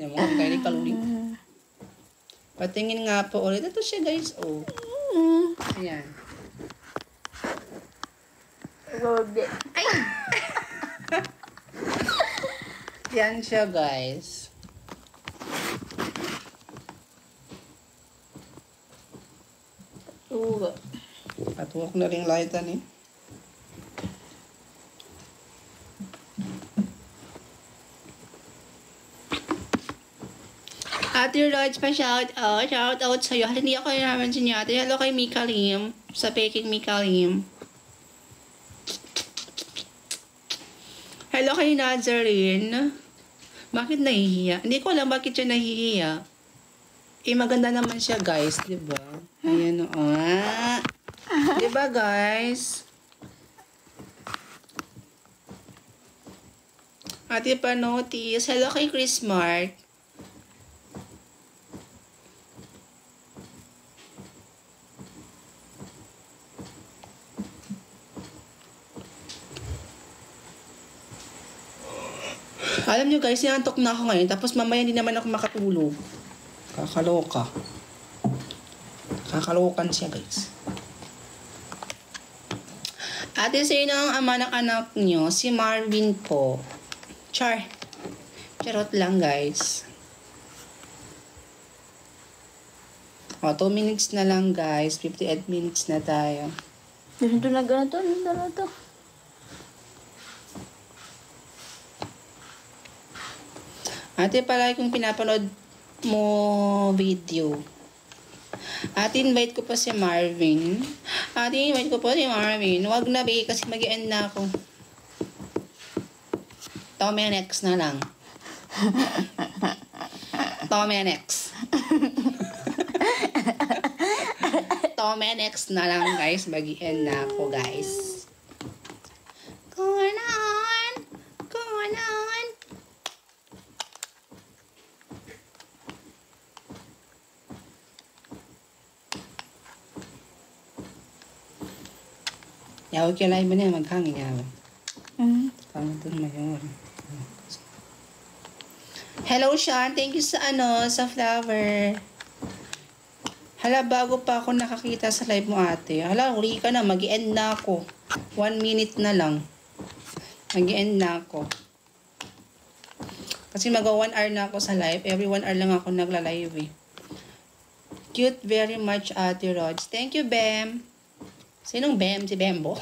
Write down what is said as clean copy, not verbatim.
Yan mo, kayo ni Kaluling. Patingin nga po ulit. Ito siya guys, oh. Ayan. Ay! Yan siya guys. Patuwak na rin lightan eh. Ate Rods pa shout out sa'yo. Hindi ako naman si Ate. Hello kay Mika Lim. Sa Peking Mika Lim. Hello kay Nazarene. Bakit nahihiya? Hindi ko alam bakit siya nahihiya. Eh, maganda naman siya, guys. Diba? Ayan o. Diba, guys? Ate Panotis. Hello kay Chris Mark. Alam nyo guys, sinantok na ako ngayon. Tapos mamaya hindi naman ako makatulog. Kakaloka. Kakalokan siya guys. Ate, sino ang ama ng anak nyo? Si Marvin po. Char. Charot lang guys. O, 2 minutes na lang guys. 58 minutes na tayo. Dito na ganito. Ate, palagi kong pinapanood mo video. Ate, invite ko pa si Marvin. Ate, invite ko pa si Marvin. Wag na be, kasi mag-end na ako. Tomenex na lang. Tomenex. Tomenex na lang guys. Mag-end na ako guys. Going on. Going on. Yawag yung live mo na yan, maghangin yan. Kama doon mayor. Hello, Sean. Thank you sa sa flower. Hala, bago pa ako nakakita sa live mo, ate. Hala, uli ka na. Mag-end na ako. 1 minute na lang. Mag-end na ako. Kasi mag-1 hour na ako sa live. Every 1 hour lang ako nagla-live eh. Cute very much, Ate Rods. Thank you, Bem. Sinong Bem? Si Bembo.